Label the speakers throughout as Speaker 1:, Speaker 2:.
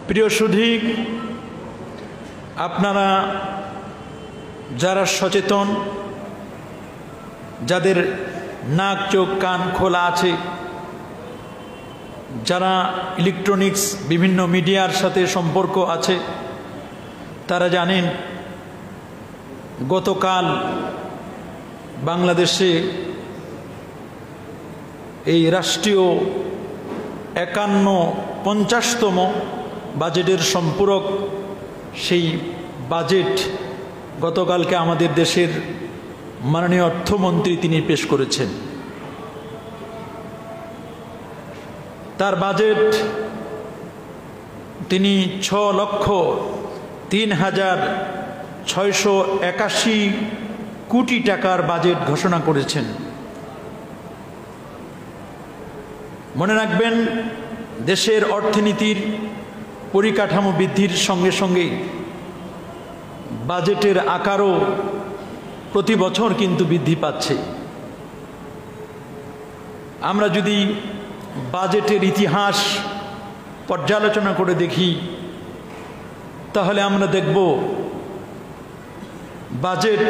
Speaker 1: প্রিয় সুধী, আপনারা যারা সচেতন, যাদের নাক চোখ কান খোলা আছে, যারা ইলেকট্রনিক্স বিভিন্ন মিডিয়ার সাথে সম্পর্ক আছে, তারা জানেন গতকাল বাংলাদেশে এই রাষ্ট্রীয় 51-50তম বাজেটের সম্পূরক সেই বাজেট গতকালকে আমাদের দেশের মাননীয় অর্থমন্ত্রী তিনি পেশ করেছেন। তার বাজেট তিনি 6,03,681 কোটি টাকার বাজেট ঘোষণা করেছেন। মনে রাখবেন, দেশের অর্থনীতির পরিকাঠামো বৃদ্ধির সঙ্গে সঙ্গে বাজেটের আকারও প্রতি বছর কিন্তু বৃদ্ধি পাচ্ছে। আমরা যদি বাজেটের ইতিহাস পর্যালোচনা করে দেখি, তাহলে আমরা দেখব বাজেট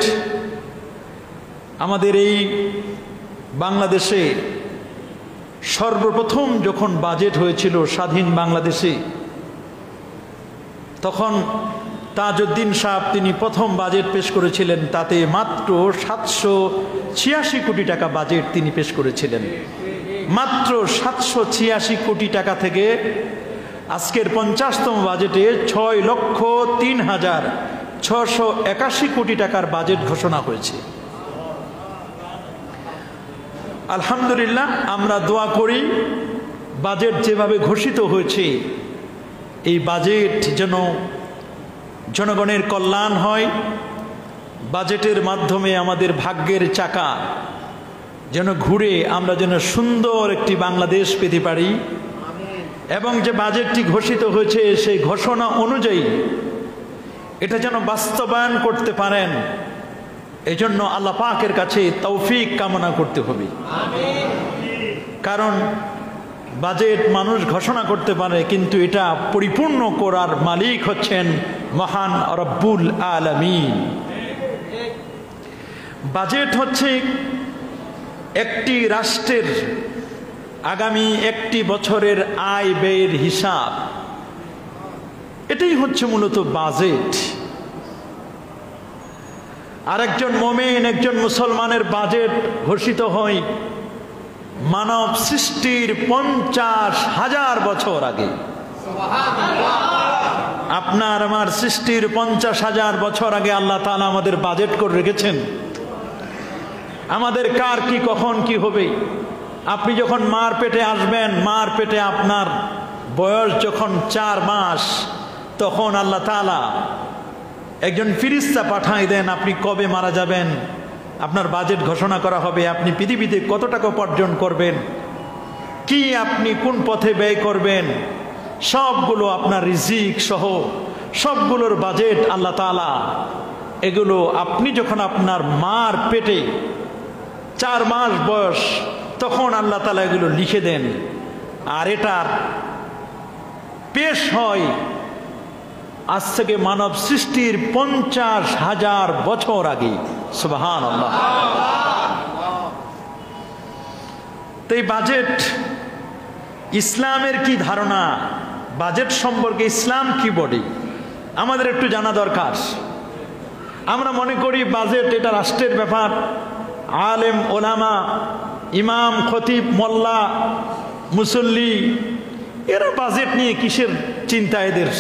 Speaker 1: আমাদের এই বাংলাদেশে সর্বপ্রথম যখন বাজেট হয়েছিল স্বাধীন বাংলাদেশে, তখন তাজউদ্দিন সাহেব তিনি প্রথম বাজেট পেশ করেছিলেন। তাতে মাত্র 786 কোটি টাকা বাজেট তিনি পেশ করেছিলেন। মাত্র 786 কোটি টাকা থেকে আজকের 50তম বাজেটে 6,03,681 কোটি টাকার বাজেট ঘোষণা হয়েছে। আলহামদুলিল্লাহ, আমরা দোয়া করি বাজেট যেভাবে ঘোষিত হয়েছে, এই বাজেট যেন জনগণের কল্যাণ হয়, বাজেটের মাধ্যমে আমাদের ভাগ্যের চাকা যেন ঘুরে আমরা যেন সুন্দর একটি বাংলাদেশ পেতে পারি, এবং যে বাজেটটি ঘোষিত হয়েছে সেই ঘোষণা অনুযায়ী এটা যেন বাস্তবায়ন করতে পারেন। এজন্য আল্লাহ পাকের কাছে তৌফিক কামনা করতে হবে। কারণ বাজেট মানুষ ঘোষণা করতে পারে, কিন্তু এটা পরিপূর্ণ করার মালিক হচ্ছেন মহান রব্বুল আলামিন। বাজেট হচ্ছে একটি রাষ্ট্রের আগামী একটি বছরের আয় ব্যয়ের হিসাব। এটাই হচ্ছে মূলত বাজেট। আর একজন মুমিন, একজন মুসলমানের বাজেট ঘোষিত হয় মানব সৃষ্টির 50,000 বছর আগে। আপনার আমার সৃষ্টির 50,000 বছর আগে আল্লাহ তাআলা আমাদের বাজেট করে রেখেছেন। আমাদের কার কি কখন কি হবে। আপনি যখন মার পেটে আসবেন, মার পেটে আপনার বয়স যখন 4 মাস, তখন আল্লাহ তাআলা একজন ফেরেশতা পাঠায় দেন, আপনি কবে মারা যাবেন, আপনার বাজেট ঘোষণা করা হবে, আপনি পৃথিবীতে কত টাকা উপার্জন করবেন, কি আপনি কোন পথে ব্যয় করবেন, সবগুলো আপনার রিজিক সহ সবগুলোর বাজেট আল্লাহ তাআলা, এগুলো আপনি যখন আপনার মার পেটে 4 মাস বয়স, তখন আল্লাহ তাআলা এগুলো লিখে দেন। আর এটার পেশ হয় আজ থেকে মানব সৃষ্টির 50,000 বছর আগে। সুবহানাল্লাহ। তো এই বাজেট, ইসলামের কি ধারণা বাজেট সম্পর্কে, ইসলাম কি বলে, আমাদের একটু জানা দরকার। আমরা মনে করি বাজেট এটা রাষ্ট্রের ব্যাপার। আলেম ওলামা, ইমাম খতিব মোল্লা মুসল্লি, এরা বাজেট নিয়ে কিসের চিন্তা এদের,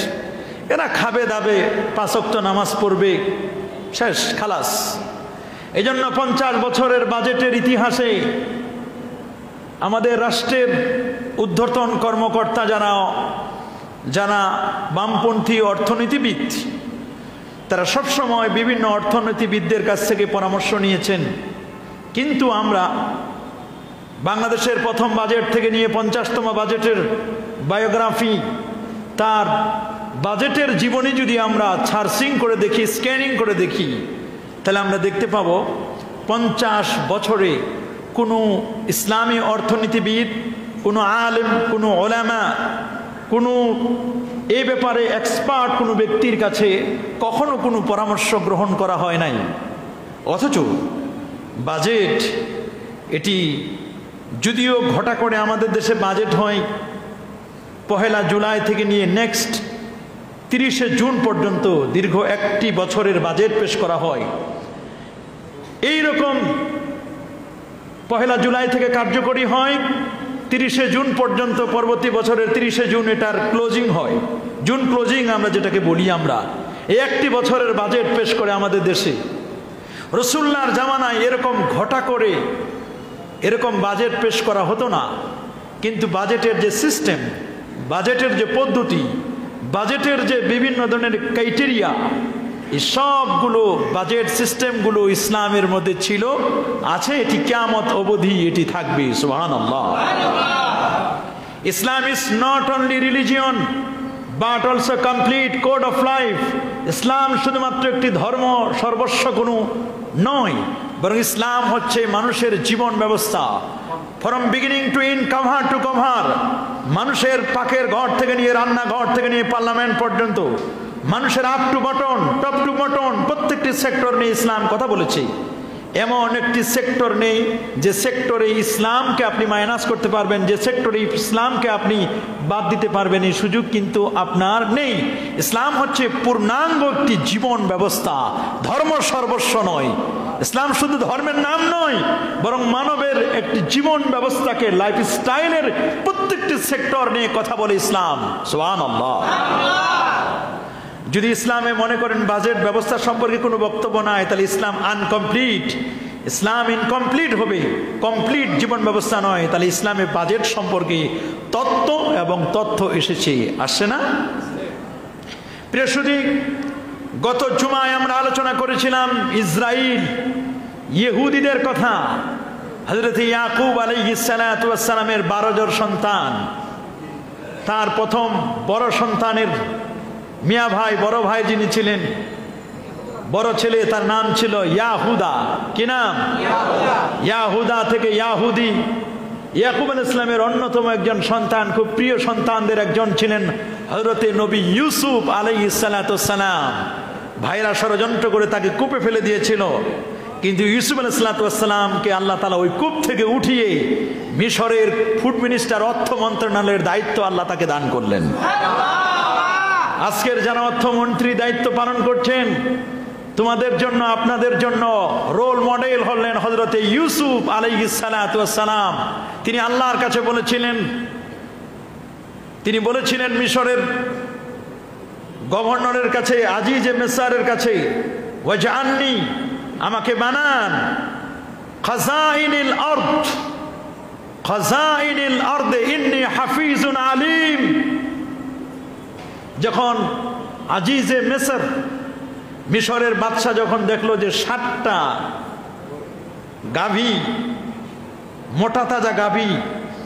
Speaker 1: এরা খাবে দাবে, 5 ওয়াক্ত নামাজ পড়বে, শেষ, খালাস। এই জন্য 50 বছরের বাজেটের ইতিহাসে আমাদের রাষ্ট্রের ঊর্ধ্বতন কর্মকর্তা যারা বামপন্থী অর্থনীতিবিদ, তারা সবসময় বিভিন্ন অর্থনীতিবিদদের কাছ থেকে পরামর্শ নিয়েছেন। কিন্তু আমরা বাংলাদেশের প্রথম বাজেট থেকে নিয়ে 50তম বাজেটের বায়োগ্রাফি, তার বাজেটের জীবনী যদি আমরা সার্চিং করে দেখি, স্ক্যানিং করে দেখি, তাহলে আমরা দেখতে পাবো 50 বছরে কোনো ইসলামী অর্থনীতিবিদ, কোনো আলেম, কোনো ওলামা, কোনো এই ব্যাপারে এক্সপার্ট কোনো ব্যক্তির কাছে কখনো কোনো পরামর্শ গ্রহণ করা হয় নাই। অথচ বাজেট এটি যদিও ঘটা করে আমাদের দেশে বাজেট হয় 1 জুলাই থেকে নিয়ে নেক্সট 30 জুন পর্যন্ত দীর্ঘ একটি বছরের বাজেট পেশ করা হয়। এই রকম 1 জুলাই থেকে কার্যকরী হয় 30 জুন পর্যন্ত, পরবর্তী বছরের 30 জুন এটার ক্লোজিং হয়। জুন ক্লোজিং আমরা যেটাকে বলি আমরা, এই একটি বছরের বাজেট পেশ করে আমাদের দেশে। রাসূলুল্লাহর জামানায় এরকম ঘটা করে এরকম বাজেট পেশ করা হতো না। কিন্তু বাজেটের যে সিস্টেম, বাজেটের যে পদ্ধতি, বাজেটের যে বিভিন্ন ধরনের ক্রাইটেরিয়া, এই সবগুলো বাজেট সিস্টেমগুলো ইসলামের মধ্যে ছিল, আছে, এটি কিয়ামত অবধি এটি থাকবে। সুবহানাল্লাহ। Islam is not only religion but also complete code of life. ইসলাম শুধুমাত্র একটি ধর্ম, সর্বস্ব কোনো নয়, বরং ইসলাম হচ্ছে মানুষের জীবন ব্যবস্থা। From beginning to end, cover to cover, মানুষের পাকের ঘর থেকে নিয়ে রান্নাঘর থেকে নিয়ে পার্লামেন্ট পর্যন্ত, মানুষের up to button, top two button, প্রত্যেকটি সেক্টর নিয়ে ইসলাম কথা বলেছে। এমন একটি সেক্টর নেই যে সেক্টরে ইসলামকে আপনি মাইনাস করতে পারবেন, যে সেক্টরে ইসলামকে আপনি বাদ দিতে পারবেন, এই সুযোগ কিন্তু আপনার নেই। ইসলাম হচ্ছে পূর্ণাঙ্গ একটি জীবন ব্যবস্থা, ধর্ম সর্বস্ব নয়। ইসলাম শুধু ধর্মের নাম নয়, বরং মানবের একটি জীবন ব্যবস্থাকে, লাইফ স্টাইলের প্রত্যেকটি সেক্টর নিয়ে কথা বলে ইসলাম। সুবহানাল্লাহ। যদি ইসলামে মনে করেন বাজেট ব্যবস্থা সম্পর্কে কোনো বক্তব্য নাই, তাহলে ইসলাম আনকমপ্লিট, ইসলাম ইনকমপ্লিট হবে, কমপ্লিট জীবন ব্যবস্থা নয়। তাহলে ইসলামে বাজেট সম্পর্কে তত্ত্ব এবং তথ্য এসেছে, আসছে না? প্রিয় সুধী, গত জুমায় আমরা আলোচনা করেছিলাম ইসরাইল, ইহুদিদের কথা। হযরত ইয়াকুব আলাইহিস সালাতু ওয়াস সালামের 12 জন সন্তান, তার প্রথম বড় সন্তানের মিয়া ভাই, বড় ভাই যিনি ছিলেন, বড় ছেলে, তার নাম ছিল ইয়াহুদা। কি নাম? ইয়াহুদা থেকে ইয়াহুদি। ইয়াকুব আলাইহিস সালামের অন্যতম একজন সন্তান, খুব প্রিয় সন্তানদের একজন ছিলেন হযরতে নবী ইউসুফ আলাইহিস সালাতু ওয়াস সালাম। ভাইরা ষড়যন্ত্র করে তাকে কূপে ফেলে দিয়েছিল, কিন্তু ইউসুফ আলাইহিস সালাতু ওয়াস সালামকে আল্লাহ তাআলা ওই কূপ থেকে উঠিয়ে মিশরের ফুড মিনিস্টার, অর্থ মন্ত্রণালয়ের দায়িত্ব আল্লাহ তাকে দান করলেন। আজকের যারা অর্থমন্ত্রী দায়িত্ব পালন করছেন, তোমাদের জন্য, আপনাদের জন্য রোল মডেল হলেন হযরতে ইউসুফ আলাইহিস সালাতু ওয়াস সালাম। তিনি আল্লাহর কাছে বলেছিলেন, তিনি বলেছিলেন মিশরের গভর্নরের কাছে, আজিজে মিসরের কাছে, ওয়াজআলনি, আমাকে বানান, খাজাইনিল আরদ, খাজাইনিল আরদ ইন্নী হাফিজুন আলিম। যখন আজিজে মিসর, মিশরের বাদশা যখন দেখলো যে 7টা গাভী, মোটা তাজা গাভী,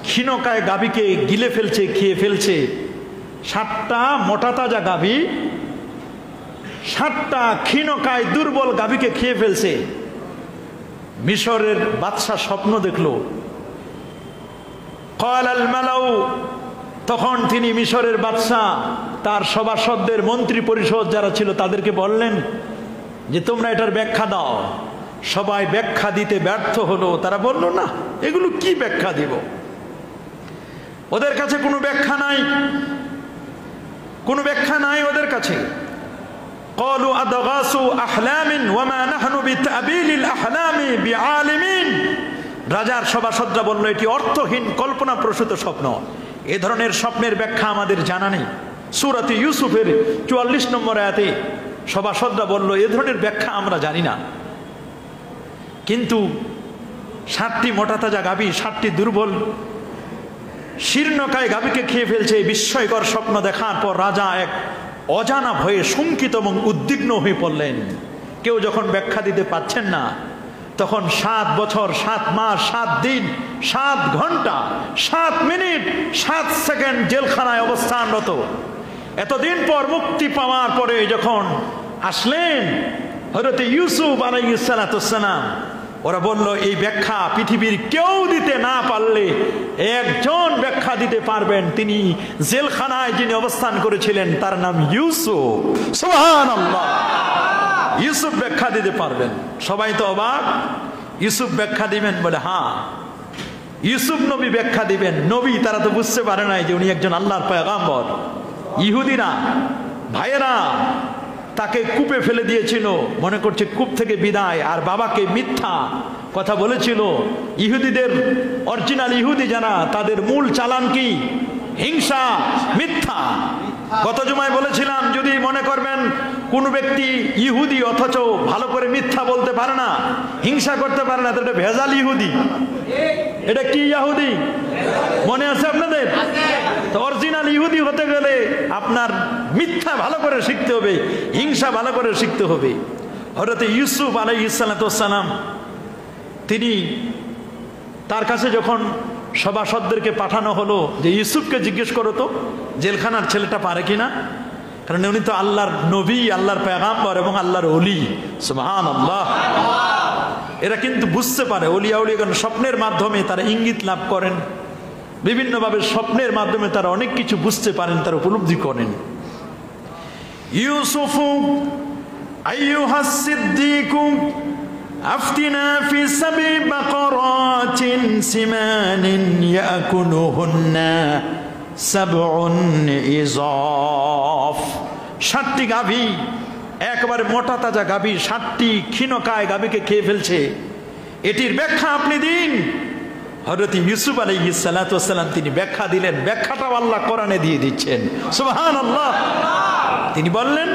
Speaker 1: ক্ষীণকায় গাভীকে গিলে ফেলছে, খেয়ে ফেলছে, 7টা মোটা তাজা গাভী 7টা ক্ষীণকায় দুর্বল গাভীকে খেয়ে ফেলছে, মিশরের বাদশা স্বপ্ন দেখলো। ক্বালাল মালাউ, তখন তিনি মিশরের বাদশা তার সভাসদদের, মন্ত্রী পরিষদ যারা ছিল তাদেরকে বললেন যে তোমরা এটার ব্যাখ্যা দাও। সবাই ব্যাখ্যা দিতে ব্যর্থ হলো। তারা বলল, না, এগুলো কি ব্যাখ্যা দিব, ওদের কাছে কোনো ব্যাখ্যা নাই, কোনো ব্যাখ্যা নাই ওদের কাছে। ক্বালু আদগাসু আহলামিন ওয়া মা নাহনু বিতাবিলিল আহলামি বিআলিমিন। রাজার সভাসদরা বলল, এটি অর্থহীন, কল্পনাপ্রসূত স্বপ্ন, এ ধরনের স্বপ্নের ব্যাখ্যা আমাদের জানা নেই। সূরাতে ইউসুফের 44 নম্বর আয়াতে সভাসদরা বলল, এ ধরনের ব্যাখ্যা আমরা জানি না। কিন্তু 7টি মোটা তাজা গাভী 7টি দুর্বল শীর্ণকায় গাভীকে খেয়ে ফেলছে, এই বিস্ময়কর স্বপ্ন দেখার পর রাজা এক অজানা ভয়ে শঙ্কিত এবং উদ্বিগ্ন হয়ে পড়লেন। কেউ যখন ব্যাখ্যা দিতে পারছেন না, তখন 7 বছর 7 মাস 7 দিন 7 ঘন্টা 7 মিনিট 7 সেকেন্ড জেলখানায় অবস্থানরত। এতদিন পর মুক্তি পাওয়ার পরে যখন আসলেন হযরত ইউসুফ আলাইহিস সালাতু ওয়াস সালাম, ওরা বলল এই ব্যাখ্যা পৃথিবীর কেউ দিতে না পারলে একজন ব্যাখ্যা দিতে পারবেন, তিনি জেলখানায় যিনি অবস্থান করেছিলেন তার নাম ইউসুফ। সুবহানাল্লাহ, ইউসুফ ব্যাখ্যা দিতে পারবেন। সবাই তো অবাক, ইউসুফ ব্যাখ্যা দিবেন বলে, হ্যাঁ ইউসুফ নবী ব্যাখ্যা দিবেন। নবী তারা তো বুঝতে পারে নাই যে উনি একজন আল্লাহর পয়গম্বর। ইহুদিরা ভাইয়েরা তাকে কূপে ফেলে দিয়েছিল, মনে করছে কূপ থেকে বিদায়, আর বাবাকে মিথ্যা কথা বলেছিল। ইহুদিদের অরিজিনাল ইহুদি যারা, তাদের মূল চালান কি? হিংসা, মিথ্যা। গত জুমায় বলেছিলাম, যদি মনে করবেন কোন ব্যক্তি ইহুদি অথচ ভালো করে মিথ্যা বলতে পারে না, হিংসা করতে পারে না, তো এটা ভেজাল ইহুদি। এটা কি ইহুদি মনে আছে আপনাদের? তো অরিজিনাল ইহুদি হতে গেলে আপনার মিথ্যা ভালো করে শিখতে হবে, হিংসা ভালো করে শিখতে হবে। হযরত ইউসুফ আলাইহিস সালাম তিনি, তার কাছে যখন সভাসদদেরকে পাঠানো হলো যে ইউসুফকে জিজ্ঞেস করো তো জেলখানার ছেলেটা পারে কিনা, কারণ উনি তো আল্লাহর নবী, আল্লাহর পয়গম্বর এবং আল্লাহর ওলি। সুবহানাল্লাহ। এরা কিন্তু বুঝতে পারে, ওলিয়া উলিয়াগণ স্বপ্নের মাধ্যমে তারা ইঙ্গিত লাভ করেন, বিভিন্নভাবে স্বপ্নের মাধ্যমে তারা অনেক কিছু বুঝতে পারেন, তারা উপলব্ধি করেন। ইউসুফ আইয়ুহাস সিদ্দিকু আফতিনা ফি সাবি বাকরাতিন সিমানিন ইয়াকুলুহুন্না সাবউন ইযাফ। 7টি গাভী, একেবারে মোটা তাজা গাভী, 7টি ক্ষীণকায় গাভীকে খেয়ে ফেলছে, এটির ব্যাখ্যা আপনি দিন। হযরত ইউসুফ আলাইহিস সালাতু ওয়াস সালাম তিনি ব্যাখ্যা দিলেন, ব্যাখ্যাটাও আল্লাহ কোরআনে দিয়ে দিচ্ছেন। সুবহানাল্লাহ। তিনি বললেন,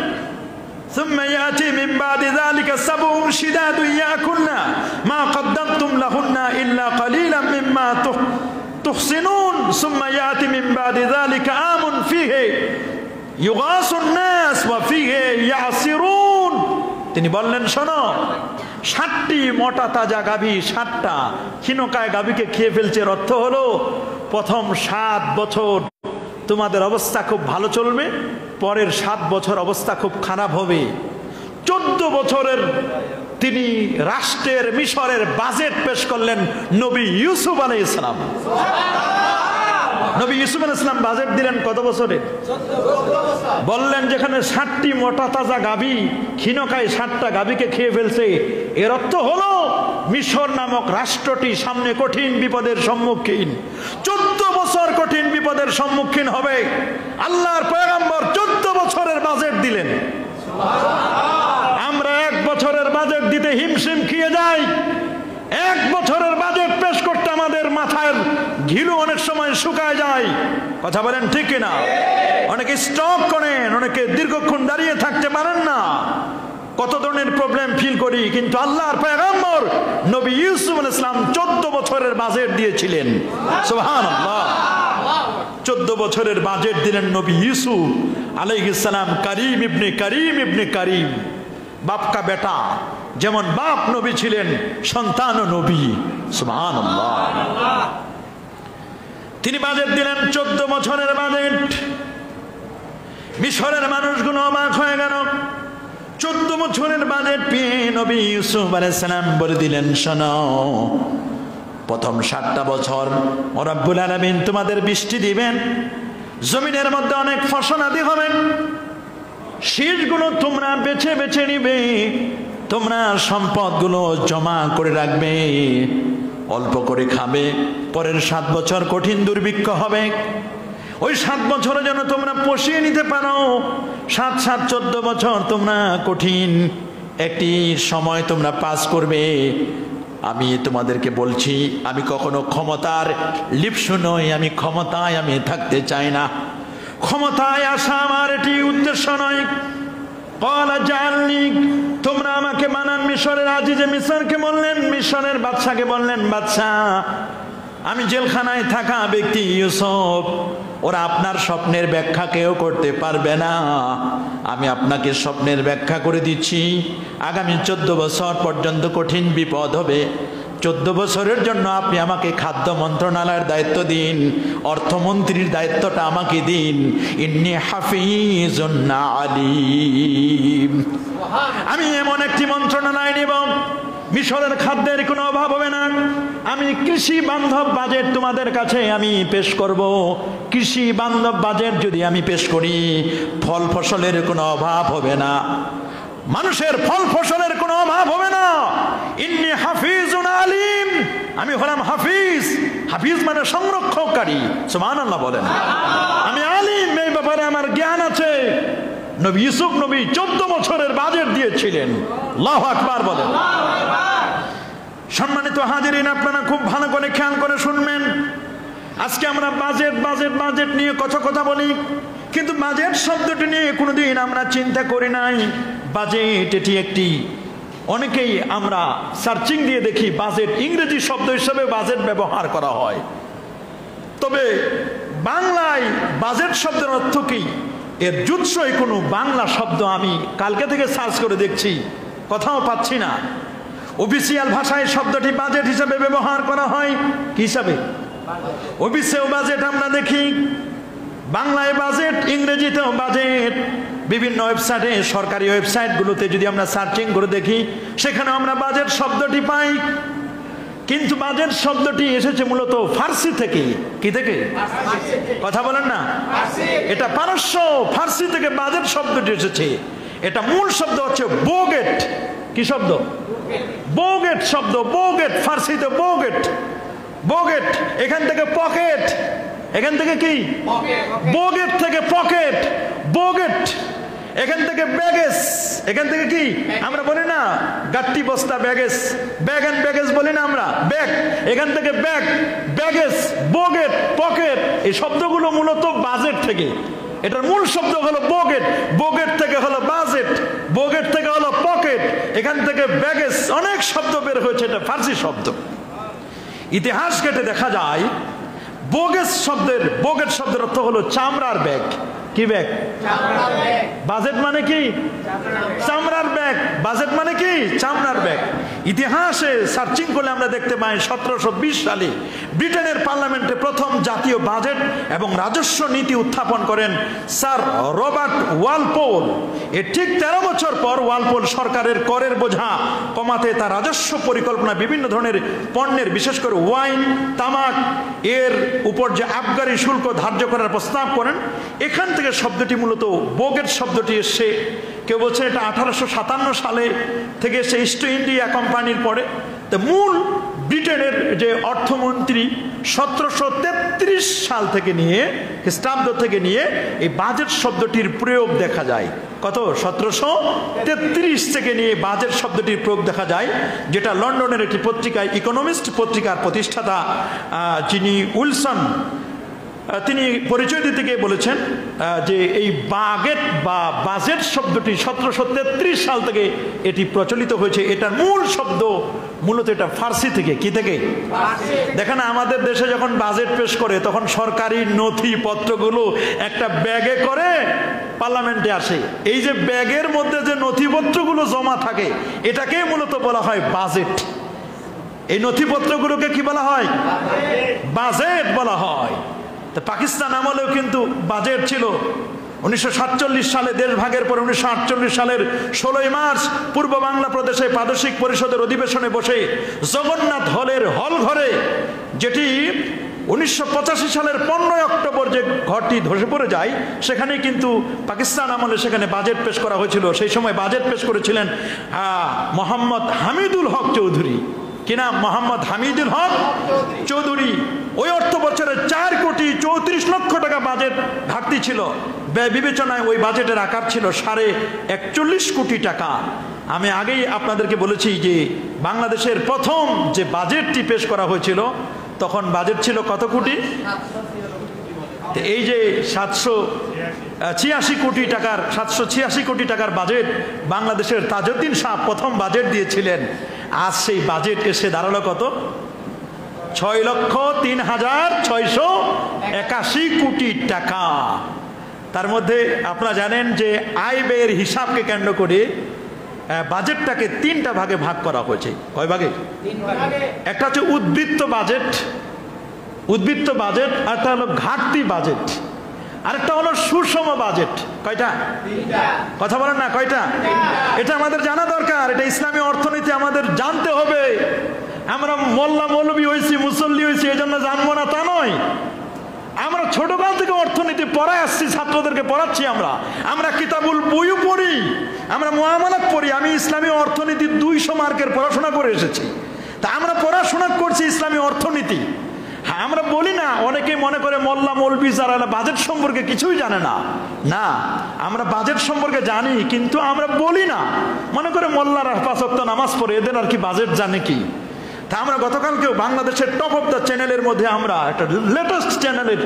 Speaker 1: ثم يأتي من بعد ذلك سبع شداد يأكلن ما قدمتم لهن إلا قليلا مما تحسنون ثم يأتي من بعد ذلك عام فيه يغاث الناس وفيه يعصرون। তিনি বললেন, শোনো, 7টি মোটা তাজা গাভী 7টা ক্ষীণকায় গাভীকে খেয়ে ফেলছে। অর্থ হলো প্রথম 7 বছর তোমাদের অবস্থা খুব ভালো চলবে, পরের 7 বছর অবস্থা খুব খারাপ হবে। 14 বছরের তিনি রাষ্ট্রের, মিশরের বাজেট পেশ করলেন নবী ইউসুফ আলাইহিস সালাম। নবী ইউসুফ আলাইহিস সালাম বাজেট দিলেন কত বছরে? 14 বছর। বললেন যেখানে 7টি মোটা তাজা গাভী ক্ষীণকায় 7টা গাভীকে খেয়ে ফেলছে, এর অর্থ হলো মিশর নামক রাষ্ট্রটি সামনে কঠিন বিপদের সম্মুখীন। 14 বছর কঠিন বিপদের সম্মুখীন হবে। আল্লাহর পয়গম্বর 14 বছরের বাজেট দিলেন। আমরা 1 বছরের বাজেট দিতে হিমশিম খেয়ে যাই। 1 বছরের বাজেট পেশ করতে আমাদের মাথায় ঘিলু অনেক সময় শুকায় যায়। কথা বলেন ঠিক কিনা? অনেকে স্টপ করেন, অনেকে দীর্ঘক্ষণ দাঁড়িয়ে থাকতে পারেন না, কত ধরনের প্রবলেম ফিল করি। কিন্তু আল্লাহর পয়গম্বর নবী ইউসুফ আলাইহিস সালাম 14 বছরের বাজেট দিয়েছিলেন। সুবহানাল্লাহ। 14 বছরের বাজেট দিলেন নবী ইউসুফ আলাইহিস সালাম। করিম ইবনে করিম ইবনে করিম, বাপ কা বেটা। যেমন বাপ নবী ছিলেন, সন্তানও নবী। সুবহানাল্লাহ। তিনি বাজেট দিলেন 14 বছরের বাজেট। মিশরের মানুষগুলো অবাক হয়ে গেল। 14 বছরের বাজেট পেয়ে নবী ইউসুফ আলাইহিস সালাম বলে দিলেন, শোনো, প্রথম 7টা বছর রব্বুল আলামিন তোমাদের বৃষ্টি দিবেন, জমিনের মধ্যে অনেক ফসলাদি হবে, শীষগুলো তোমরা বেছে বেছে নিবে, তোমরা সম্পদগুলো জমা করে রাখবে, অল্প করে খাবে। পরের 7 বছর কঠিন দুর্ভিক্ষ হবে, ওই 7 বছরে যেন তোমরা পুষিয়ে নিতে পারো। 7 7 14 বছর তোমরা কঠিন একটি সময় তোমরা পাস করবে। আমি তোমাদেরকে বলছি, আমি কখনো ক্ষমতার লিপ্সু নই, আমি ক্ষমতায় আমি থাকতে চাই না, ক্ষমতায় আসা আমার এটি উদ্দেশ্য নয়। ক্বালা জাআলনি, তোমরা আমাকে বানান মিশরের আজিজে মিশরকে বললেন, মিশরের বাদশাকে বললেন, বাদশা আমি জেলখানায় থাকা ব্যক্তি ইউসুফ, ওরা আপনার স্বপ্নের ব্যাখ্যা কেউ করতে পারবে না, আমি আপনাকে স্বপ্নের ব্যাখ্যা করে দিচ্ছি। আগামী 14 বছর পর্যন্ত কঠিন বিপদ হবে। 14 বছরের জন্য আপনি আমাকে খাদ্য মন্ত্রণালয়ের দায়িত্ব দিন, অর্থমন্ত্রীর দায়িত্বটা আমাকে দিন। ইন্নী হাফিজুন আলিম, আমি এমন একটি মন্ত্রণালয় নেব মিশরের খাদ্যের কোনো অভাব হবে না। আমি কৃষি বান্ধব বাজেট তোমাদের কাছে আমি পেশ করব। কৃষি বান্ধব বাজেট যদি আমি পেশ করি, ফল ফসলের কোনো অভাব হবে না, মানুষের ফল ফসলের কোনো অভাব হবে না। ইন্নী হাফিজুন আলিম, আমি হলাম হাফিজ। হাফিজ মানে সংরক্ষণকারী। সুবহানাল্লাহ বলেন। আমি আলিম, এই ব্যাপারে আমার জ্ঞান আছে। নবী ইউসুফ নবী 14 বছরের বাজেট দিয়েছিলেন। আল্লাহু আকবার বলেন। সম্মানিত হাজিরিন, আপনারা খুব ভালো করে খেয়াল করে শুনবেন। আজকে আমরা বাজেট বাজেট বাজেট নিয়ে কথা বলি, কিন্তু বাজেট শব্দটি নিয়ে কোনোদিন আমরা চিন্তা করি নাই। বাজেট এটি একটি, অনেকেই আমরা সার্চিং দিয়ে দেখি বাজেট ইংরেজি শব্দ হিসেবে বাজেট ব্যবহার করা হয়, তবে বাংলায় বাজেট শব্দের অর্থ কি, এর জুৎসই কোনো বাংলা শব্দ আমি কালকে থেকে সার্চ করে দেখছি, কোথাও পাচ্ছি না। অফিসিয়াল ভাষায় শব্দটি বাজেট হিসেবে ব্যবহার করা হয় কি হিসাবে? অফিসেও বাজেট আমরা দেখি, বাংলায় বাজেট, ইংরেজিতেও বাজেট। বিভিন্ন ওয়েবসাইটে, সরকারি ওয়েবসাইটগুলোতে যদি আমরা সার্চিং করে দেখি, সেখানে আমরা বাজেট শব্দটি পাই। কিন্তু বাজেট শব্দটি এসেছে মূলত ফার্সি থেকে। কি থেকে? কথা বলেন না। এটা পারস্য, ফার্সি থেকে বাজেট শব্দটি এসেছে। এটা মূল শব্দ হচ্ছে বোগেট। কি শব্দ? বোগেট শব্দ। বোগেট ফার্সিতে বোগেট। বোগেট এখান থেকে পকেট, এখান থেকে কি? বোগেট থেকে পকেট। বোগেট এখান থেকে ব্যাগেজ, এখান থেকে কি আমরা বলি না গাট্টি বস্তা ব্যাগেজ, ব্যাগ এন্ড ব্যাগেজ বলি না আমরা, ব্যাগ, এখান থেকে ব্যাগ, ব্যাগেজ, বোগেট, পকেট, এই শব্দগুলো মূলত বাজেট থেকে। এটার মূল শব্দ হলো বোগেট, বোগেট থেকে হলো বাজেট, বোগেট থেকে হলো পকেট, এখান থেকে ব্যাগেজ, অনেক শব্দ বের হয়েছে। এটা ফার্সি শব্দ। ইতিহাস ঘেটে দেখা যায় বোগেট শব্দের অর্থ হলো চামড়ার ব্যাগ। কি ব্যাগ? বাজেট মানে কি? চামড়ার ব্যাগ। বাজেট মানে কি? চামড়ার ব্যাগ। ইতিহাসে সার্চিং করলে আমরা দেখতে পাই 1720 সালে ব্রিটেনের পার্লামেন্টে প্রথম জাতীয় বাজেট এবং রাজস্ব নীতি উত্থাপন করেন স্যার রবার্ট ওয়ালপোল। এর ঠিক 13 বছর পর ওয়ালপোল সরকারের করের বোঝা কমাতে তার রাজস্ব পরিকল্পনা বিভিন্ন ধরনের পণ্যের, বিশেষ করে ওয়াইন, তামাক এর উপর যে আবগারি শুল্ক ধার্য করার প্রস্তাব করেন। এখান থেকে শব্দটি মূলত বোগেট শব্দটি এসছে। কেউ বলছে এটা 1857 সালে থেকে এসে ইস্ট ইন্ডিয়া কোম্পানির পরে। তো মূল ব্রিটেনের যে অর্থমন্ত্রী 1733 সাল থেকে নিয়ে, খ্রিস্টাব্দ থেকে নিয়ে এই বাজেট শব্দটির প্রয়োগ দেখা যায়। কত? 1733 থেকে নিয়ে বাজেট শব্দটির প্রয়োগ দেখা যায়, যেটা লন্ডনের একটি পত্রিকায়, ইকোনমিস্ট পত্রিকার প্রতিষ্ঠাতা যিনি উইলসন, তিনি পরিচয় দিতে গিয়ে বলেছেন যে এই বাগেট বা বাজেট শব্দটি 1733 সাল থেকে এটি প্রচলিত হয়েছে। এটার মূল শব্দ মূলত এটা ফার্সি থেকে। কি থেকে? দেখেন আমাদের দেশে যখন বাজেট পেশ করে তখন সরকারি নথিপত্রগুলো একটা ব্যাগে করে পার্লামেন্টে আসে। এই যে ব্যাগের মধ্যে যে নথিপত্রগুলো জমা থাকে এটাকে মূলত বলা হয় বাজেট। এই নথিপত্রগুলোকে কি বলা হয়? বাজেট বলা হয়। পাকিস্তান আমলেও কিন্তু বাজেট ছিল। 1947 সালে দেশ ভাগের পর 1948 সালের 16 মার্চ পূর্ব বাংলা প্রদেশে প্রাদেশিক পরিষদের অধিবেশনে বসে জগন্নাথ হলের হল ঘরে, যেটি 1985 সালের 15 অক্টোবর যে ঘরটি ধসে পড়ে যায়, সেখানে কিন্তু পাকিস্তান আমলে সেখানে বাজেট পেশ করা হয়েছিল। সেই সময় বাজেট পেশ করেছিলেন মোহাম্মদ হামিদুল হক চৌধুরী। কি নাম? মোহাম্মদ হামিদুল হক চৌধুরী। ওই অর্থ বছরে 4,34,00,000 বাজেট ঘাটতি ছিল। ব্যয় বিবেচনায় ওই বাজেটের আকার ছিল 41 কোটি টাকা। আমি আগেই আপনাদেরকে বলেছি যে বাংলাদেশের প্রথম যে বাজেটটি পেশ করা হয়েছিল তখন বাজেট ছিল কত কোটি? এই যে 786 কোটি টাকার বাজেট বাংলাদেশের তাজউদ্দিন শাহ প্রথম বাজেট দিয়েছিলেন। আজ সেই বাজেট এসে দাঁড়ালো কত? 6,03,681 কোটি টাকা। তার মধ্যে আপনারা জানেন যে আয় ব্যয়ের হিসাবকে কেন্দ্র করে বাজেটটাকে 3টা ভাগে ভাগ করা হয়েছে। কয় ভাগে? 3 ভাগে। একটা হচ্ছে উদ্বৃত্ত বাজেট, আর একটা হলো ঘাটতি বাজেট। আরেকটা হলো সুষম বাজেট। কয়টা? কথা বলেন না, কয়টা? এটা আমাদের জানা দরকার। এটা ইসলামী অর্থনীতি আমাদের জানতে হবে। আমরা মোল্লা মৌলবী হয়েছি, মুসল্লি হয়েছি এই জন্য জানবো না তা নয়। আমরা ছোটকাল থেকে অর্থনীতি পড়ায় আসছি, ছাত্রদেরকে পড়াচ্ছি। আমরা কিতাবুল বইও পড়ি, আমরা মুআমালাত পড়ি। আমি ইসলামী অর্থনীতি 200 মার্কের পড়াশোনা করে এসেছি। তা আমরা পড়াশোনা করছি ইসলামী অর্থনীতি। হ্যাঁ, আমরা বলি না, অনেকে মনে করে মোল্লা মৌলবী যারা বাজেট সম্পর্কে কিছুই জানে না। না, আমরা বাজেট সম্পর্কে জানি, কিন্তু আমরা বলি না। মনে করে মোল্লারা 5 ওয়াক্ত নামাজ পড়ে, এদের আর কি বাজেট জানে কি? তা আমরা গতকালকেও বাংলাদেশের টপ অফ দ্য চ্যানেলের মধ্যে, আমরা একটা লেটেস্ট চ্যানেলের,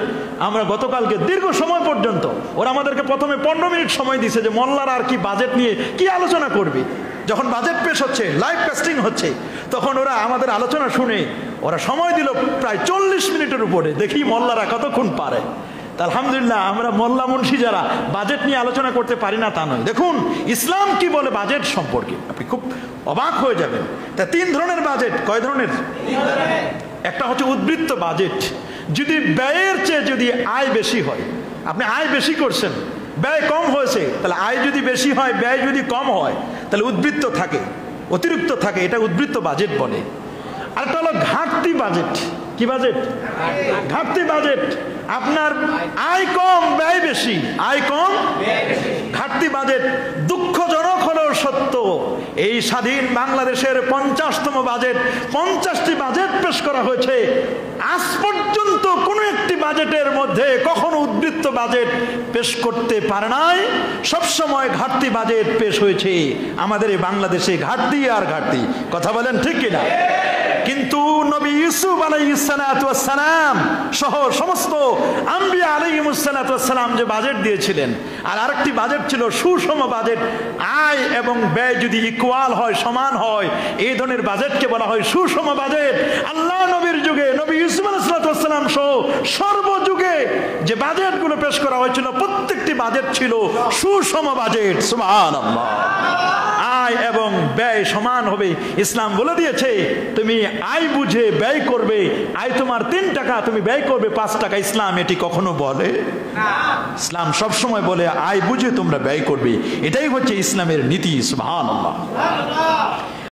Speaker 1: আমরা গতকালকে দীর্ঘ সময় পর্যন্ত ওরা আমাদেরকে প্রথমে 15 মিনিট সময় দিছে যে মোল্লারা আর কি বাজেট নিয়ে কি আলোচনা করবে। যখন বাজেট পেশ হচ্ছে, লাইভ কাস্টিং হচ্ছে, তখন ওরা আমাদের আলোচনা শুনে ওরা সময় দিল প্রায় 40 মিনিটের উপরে। দেখি মোল্লারা কতক্ষণ পারে। তা আলহামদুলিল্লাহ, আমরা মোল্লা মুন্সি যারা বাজেট নিয়ে আলোচনা করতে পারি না তা নয়। দেখুন ইসলাম কি বলে বাজেট সম্পর্কে, আপনি খুব অবাক হয়ে যাবেন। তা 3 ধরনের বাজেট। কয় ধরনের? একটা হচ্ছে উদ্বৃত্ত বাজেট। যদি ব্যয়ের চেয়ে যদি আয় বেশি হয়, আপনি আয় বেশি করছেন, ব্যয় কম হয়েছে, তাহলে আয় যদি বেশি হয়, ব্যয় যদি কম হয়, তাহলে উদ্বৃত্ত থাকে, অতিরিক্ত থাকে, এটা উদ্বৃত্ত বাজেট বলে। আরেকটা হলো ঘাটতি বাজেট। কি বাজেট? ঘাটতি বাজেট। আপনার আয় কম, ব্যয় বেশি, আয় কম, ঘাটতি বাজেট। দুঃখজনক হলেও সত্য, এই স্বাধীন বাংলাদেশের 50তম বাজেট, 50টি বাজেট পেশ করা হয়েছে, আজ পর্যন্ত কোনো একটি বাজেটের মধ্যে কখনো উদ্বৃত্ত বাজেট পেশ করতে পারে নাই। সবসময় ঘাটতি বাজেট পেশ হয়েছে। আমাদের এই বাংলাদেশে ঘাটতি আর ঘাটতি। কথা বলেন ঠিক কিনা? কিন্তু নবী ইউসুফ আলাইহিস সালাতু ওয়াস সালাম সহ সমস্ত আম্বিয়া আলাইহিমুস সালাতু ওয়াস সালাম যে বাজেট দিয়েছিলেন, আর আরেকটি বাজেট ছিল সুষম বাজেট। আয় এবং ব্যয় যদি ইকুয়াল হয়, সমান হয়, এই ধরনের বাজেটকে বলা হয় সুষম বাজেট। আল্লাহ নবীর যুগে, নবী ইউসুফ আলাইহিস সালাতু ওয়াস সালাম সহ সর্বযুগে যে বাজেটগুলো পেশ করা হয়েছিল, প্রত্যেকটি বাজেট ছিল সুষম বাজেট। সুবহানাল্লাহ। আয় এবং ব্যয় সমান হবে। ইসলাম বলে দিয়েছে তুমি আয় বুঝে ব্যয় করবে। আয় তোমার 3 টাকা, তুমি ব্যয় করবে 5 টাকা। ইসলাম এটি কখনো বলে না। ইসলাম সবসময় বলে আয় বুঝে তোমরা ব্যয় করবে। এটাই হচ্ছে ইসলামের নীতি। সুবহানাল্লাহ।